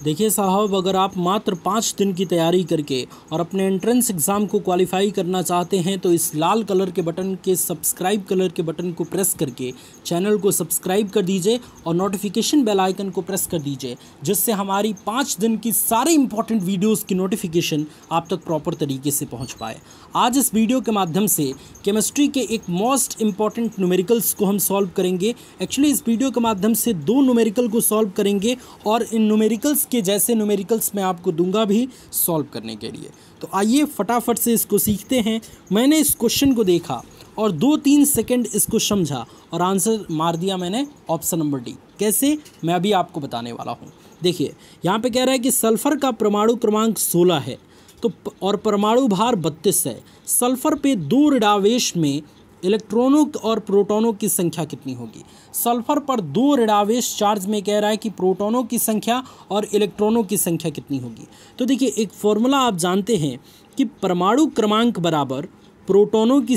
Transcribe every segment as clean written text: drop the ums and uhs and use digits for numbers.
देखिए साहब, अगर आप मात्र 5 दिन की तैयारी करके और अपने एंट्रेंस एग्ज़ाम को क्वालिफाई करना चाहते हैं तो इस लाल कलर के बटन के सब्सक्राइब कलर के बटन को प्रेस करके चैनल को सब्सक्राइब कर दीजिए और नोटिफिकेशन बेल आइकन को प्रेस कर दीजिए, जिससे हमारी 5 दिन की सारे इंपॉर्टेंट वीडियोस की नोटिफिकेशन आप तक प्रॉपर तरीके से पहुंच पाए। आज इस वीडियो के माध्यम से केमिस्ट्री के एक मोस्ट इंपॉर्टेंट न्यूमेरिकल्स को हम सॉल्व करेंगे। एक्चुअली इस वीडियो के माध्यम से 2 न्यूमेरिकल को सॉल्व करेंगे और इन न्यूमेरिकल्स के जैसे न्यूमेरिकल्स मैं आपको दूंगा भी सॉल्व करने के लिए। तो आइए फटाफट से इसको सीखते हैं। मैंने इस क्वेश्चन को देखा और 2-3 सेकंड इसको समझा और आंसर मार दिया मैंने ऑप्शन नंबर डी। कैसे, मैं अभी आपको बताने वाला हूँ। देखिए यहाँ पे कह रहा है कि सल्फर का परमाणु क्रमांक 16 है तो और परमाणु भार 32 है। सल्फर पे 2 ऋणावेश में इलेक्ट्रॉनों और प्रोटॉनों की संख्या कितनी होगी। सल्फर पर 2 ऋणावेश चार्ज में कह रहा है कि प्रोटॉनों की संख्या और इलेक्ट्रॉनों की संख्या कितनी होगी। तो देखिए एक फॉर्मूला आप जानते हैं कि परमाणु क्रमांक बराबर प्रोटॉनों की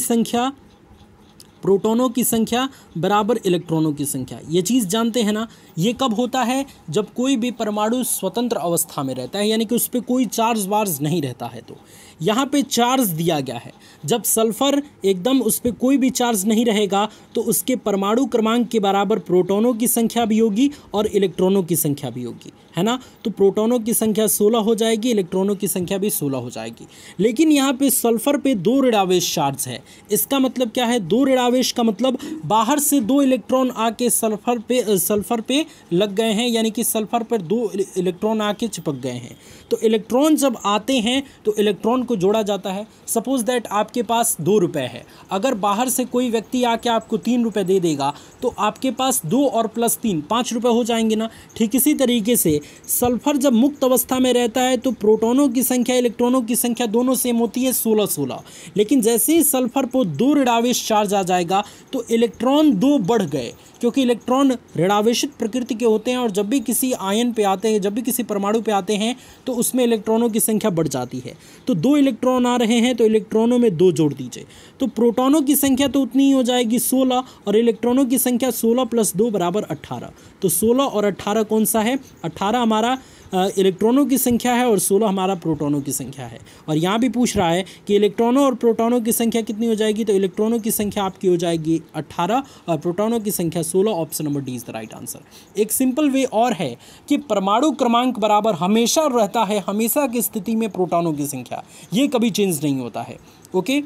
संख्या बराबर इलेक्ट्रॉनों की संख्या। ये चीज़ जानते हैं ना। ये कब होता है, जब कोई भी परमाणु स्वतंत्र अवस्था में रहता है, यानी कि उस पर कोई चार्ज वार्ज नहीं रहता है। तो यहाँ पे चार्ज दिया गया है। जब सल्फर एकदम उस पर कोई भी चार्ज नहीं रहेगा तो उसके परमाणु क्रमांक के बराबर प्रोटॉनों की संख्या भी होगी और इलेक्ट्रॉनों की संख्या भी होगी, है ना। तो प्रोटॉनों की संख्या 16 हो जाएगी, इलेक्ट्रॉनों की संख्या भी 16 हो जाएगी। लेकिन यहाँ पे सल्फर पे 2 ऋणावेश चार्ज है। इसका मतलब क्या है, 2 ऋणावेश का मतलब बाहर से 2 इलेक्ट्रॉन आके सल्फर पे लग गए हैं, यानी कि सल्फर पर 2 इलेक्ट्रॉन आके चिपक गए हैं। तो इलेक्ट्रॉन जब आते हैं तो इलेक्ट्रॉन को जोड़ा जाता है। सपोज दैट आपके पास 2 रुपए है, अगर बाहर से कोई व्यक्ति आके आपको 3 रुपए दे देगा तो आपके पास 2 और प्लस 3 5 रुपए हो जाएंगे ना। ठीक इसी तरीके से सल्फर जब मुक्त अवस्था में रहता है तो प्रोटॉनों की संख्या इलेक्ट्रॉनों की संख्या दोनों सेम होती है, 16-16। लेकिन जैसे ही सल्फर पर 2 ऋणावेश चार्ज आ जाएगा तो इलेक्ट्रॉन 2 बढ़ गए, क्योंकि इलेक्ट्रॉन ऋणावेशित प्रकृति के होते हैं और जब भी किसी आयन पे आते हैं, जब भी किसी परमाणु पे आते हैं तो उसमें इलेक्ट्रॉनों की संख्या बढ़ जाती है। तो 2 इलेक्ट्रॉन आ रहे हैं तो इलेक्ट्रॉनों में 2 जोड़ दीजिए, तो प्रोटॉनों की संख्या तो उतनी ही हो जाएगी 16 और इलेक्ट्रॉनों की संख्या 16 + 2 = 18। तो 16 और 18 कौन सा है, 18 हमारा इलेक्ट्रॉनों की संख्या है और 16 हमारा प्रोटॉनों की संख्या है। और यहाँ भी पूछ रहा है कि इलेक्ट्रॉनों और प्रोटॉनों की संख्या कितनी हो जाएगी, तो इलेक्ट्रॉनों की संख्या आपकी हो जाएगी 18 और प्रोटॉनों की संख्या 16। Option number D is the right answer. एक सिंपल वे और है कि परमाणु क्रमांक बराबर हमेशा रहता है, हमेशा की स्थिति में प्रोटॉनों की संख्या, ये कभी चेंज नहीं होता है। ओके,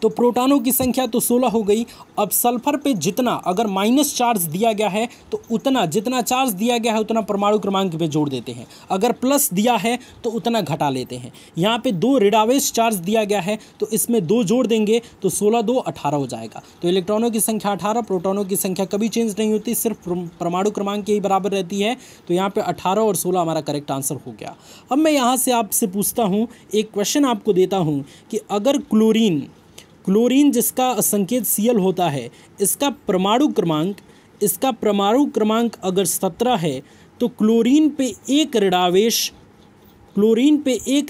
तो प्रोटॉनों की संख्या तो 16 हो गई। अब सल्फर पे जितना अगर माइनस चार्ज दिया गया है तो उतना, जितना चार्ज दिया गया है उतना परमाणु क्रमांक पे जोड़ देते हैं। अगर प्लस दिया है तो उतना घटा लेते हैं। यहाँ पे 2 ऋणावेश चार्ज दिया गया है तो इसमें 2 जोड़ देंगे तो 16 2 18 हो जाएगा। तो इलेक्ट्रॉनों की संख्या 18, प्रोटॉनों की संख्या कभी चेंज नहीं होती, सिर्फ परमाणु क्रमांक के ही बराबर रहती है। तो यहाँ पर 18 और 16 हमारा करेक्ट आंसर हो गया। अब मैं यहाँ से आपसे पूछता हूँ, एक क्वेश्चन आपको देता हूँ कि अगर क्लोरीन जिसका संकेत Cl होता है, इसका परमाणु क्रमांक अगर 17 है तो क्लोरीन पे एक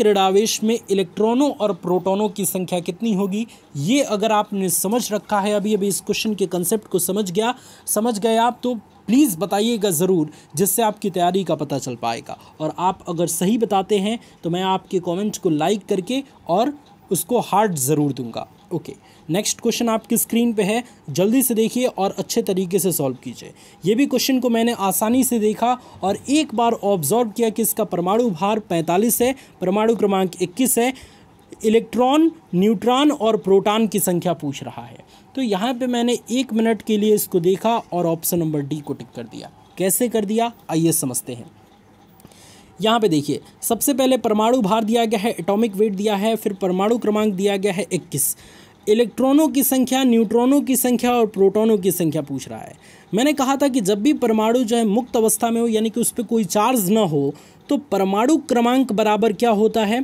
ऋणावेश में इलेक्ट्रॉनों और प्रोटॉनों की संख्या कितनी होगी। ये अगर आपने समझ रखा है, अभी इस क्वेश्चन के कंसेप्ट को समझ गए आप, तो प्लीज़ बताइएगा ज़रूर, जिससे आपकी तैयारी का पता चल पाएगा। और आप अगर सही बताते हैं तो मैं आपके कमेंट को लाइक करके और उसको हार्ट ज़रूर दूंगा। ओके, नेक्स्ट क्वेश्चन आपकी स्क्रीन पे है, जल्दी से देखिए और अच्छे तरीके से सॉल्व कीजिए। ये भी क्वेश्चन को मैंने आसानी से देखा और एक बार ऑब्जर्व किया कि इसका परमाणु भार 45 है, परमाणु क्रमांक 21 है, इलेक्ट्रॉन, न्यूट्रॉन और प्रोटॉन की संख्या पूछ रहा है। तो यहाँ पे मैंने 1 मिनट के लिए इसको देखा और ऑप्शन नंबर डी को टिक कर दिया। कैसे कर दिया, आइए समझते हैं। यहाँ पे देखिए, सबसे पहले परमाणु भार दिया गया है, एटॉमिक वेट दिया है, फिर परमाणु क्रमांक दिया गया है 21, इलेक्ट्रॉनों की संख्या, न्यूट्रॉनों की संख्या और प्रोटॉनों की संख्या पूछ रहा है। मैंने कहा था कि जब भी परमाणु जो है मुक्त अवस्था में हो, यानी कि उस पर कोई चार्ज ना हो, तो परमाणु क्रमांक बराबर क्या होता है,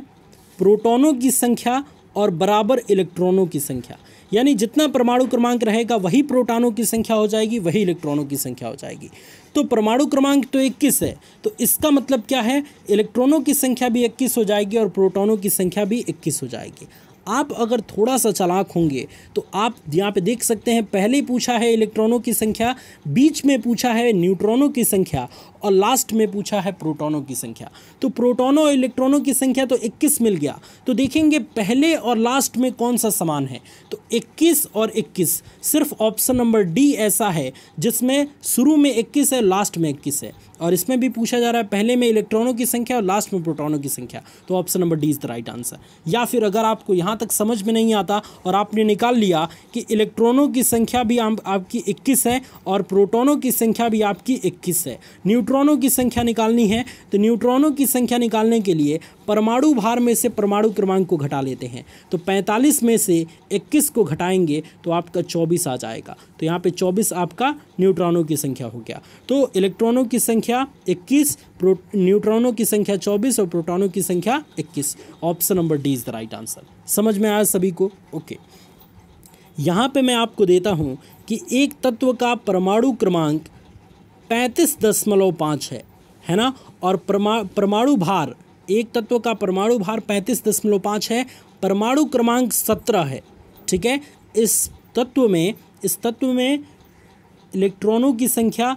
प्रोटॉनों की संख्या और बराबर इलेक्ट्रॉनों की संख्या। यानी जितना परमाणु क्रमांक रहेगा वही प्रोटॉनों की संख्या हो जाएगी, वही इलेक्ट्रॉनों की संख्या हो जाएगी। तो परमाणु क्रमांक तो 21 है, तो इसका मतलब क्या है, इलेक्ट्रॉनों की संख्या भी 21 हो जाएगी और प्रोटॉनों की संख्या भी 21 हो जाएगी। आप अगर थोड़ा सा चालाक होंगे तो आप यहाँ पे देख सकते हैं, पहले पूछा है इलेक्ट्रॉनों की संख्या, बीच में पूछा है न्यूट्रॉनों की संख्या और लास्ट में पूछा है प्रोटॉनों की संख्या। तो प्रोटॉनों और इलेक्ट्रॉनों की संख्या तो 21 मिल गया। तो देखेंगे पहले और लास्ट में कौन सा समान है, तो 21 और 21, सिर्फ ऑप्शन नंबर डी ऐसा है जिसमें शुरू में 21 है, लास्ट में 21 है। और इसमें भी पूछा जा रहा है पहले में इलेक्ट्रॉनों की संख्या और लास्ट में प्रोटॉनों की संख्या, तो option number D is the right answer. या फिर अगर आपको यहाँ तक समझ में नहीं आता और आपने निकाल लिया कि इलेक्ट्रॉनों की संख्या भी आपकी 21 है और प्रोटॉनों की संख्या भी आपकी 21 है, न्यूट्रॉनों की संख्या निकालनी है, तो न्यूट्रॉनों की संख्या निकालने के लिए परमाणु भार में से परमाणु क्रमांक को घटा लेते हैं। तो 45 में से 21 को घटाएंगे तो आपका 24 आ जाएगा। तो यहाँ पे 24 आपका न्यूट्रॉनों की संख्या हो गया। तो इलेक्ट्रॉनों की संख्या 21, न्यूट्रॉनों की संख्या 24 और प्रोटॉनों की संख्या 21। Option number D is the right answer. समझ में आया सभी को? ओके। यहाँ पे मैं आपको देता हूँ कि एक तत्व का परमाणु क्रमांक 35.5 है ना, और परमाणु भार, एक तत्व का परमाणु भार 35.5 है, परमाणु क्रमांक 17 है। ठीक है, इस तत्व में इलेक्ट्रॉनों की संख्या,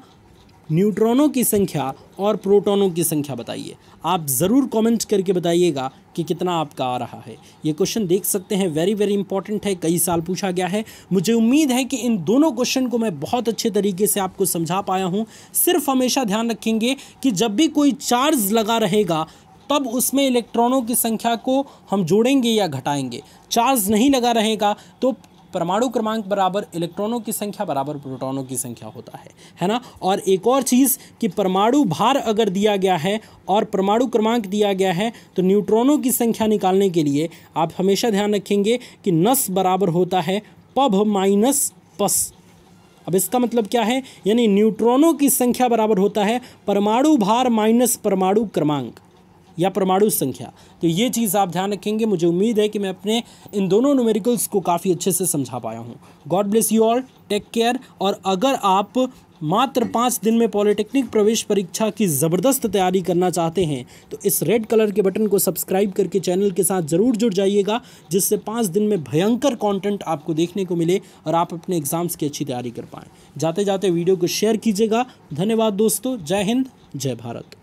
न्यूट्रॉनों की संख्या और प्रोटॉनों की संख्या बताइए। आप ज़रूर कमेंट करके बताइएगा कि कितना आपका आ रहा है। ये क्वेश्चन देख सकते हैं, वेरी वेरी इंपॉर्टेंट है, कई साल पूछा गया है। मुझे उम्मीद है कि इन दोनों क्वेश्चन को मैं बहुत अच्छे तरीके से आपको समझा पाया हूँ। सिर्फ हमेशा ध्यान रखेंगे कि जब भी कोई चार्ज लगा रहेगा तब उसमें इलेक्ट्रॉनों की संख्या को हम जोड़ेंगे या घटाएंगे। चार्ज नहीं लगा रहेगा तो परमाणु क्रमांक बराबर इलेक्ट्रॉनों की संख्या बराबर प्रोटॉनों की संख्या होता है ना। और एक और चीज़ कि परमाणु भार अगर दिया गया है और परमाणु क्रमांक दिया गया है तो न्यूट्रॉनों की संख्या निकालने के लिए आप हमेशा ध्यान रखेंगे कि नस बराबर होता है पभ माइनस पस। अब इसका मतलब क्या है, यानी न्यूट्रॉनों की संख्या बराबर होता है परमाणु भार माइनस परमाणु क्रमांक या परमाणु संख्या। तो ये चीज़ आप ध्यान रखेंगे। मुझे उम्मीद है कि मैं अपने इन दोनों न्यूमेरिकल्स को काफ़ी अच्छे से समझा पाया हूँ। God bless you all, take care. और अगर आप मात्र 5 दिन में पॉलिटेक्निक प्रवेश परीक्षा की ज़बरदस्त तैयारी करना चाहते हैं तो इस रेड कलर के बटन को सब्सक्राइब करके चैनल के साथ ज़रूर जुड़ जाइएगा, जिससे 5 दिन में भयंकर कंटेंट आपको देखने को मिले और आप अपने एग्ज़ाम्स की अच्छी तैयारी कर पाएँ। जाते जाते वीडियो को शेयर कीजिएगा। धन्यवाद दोस्तों। जय हिंद, जय भारत।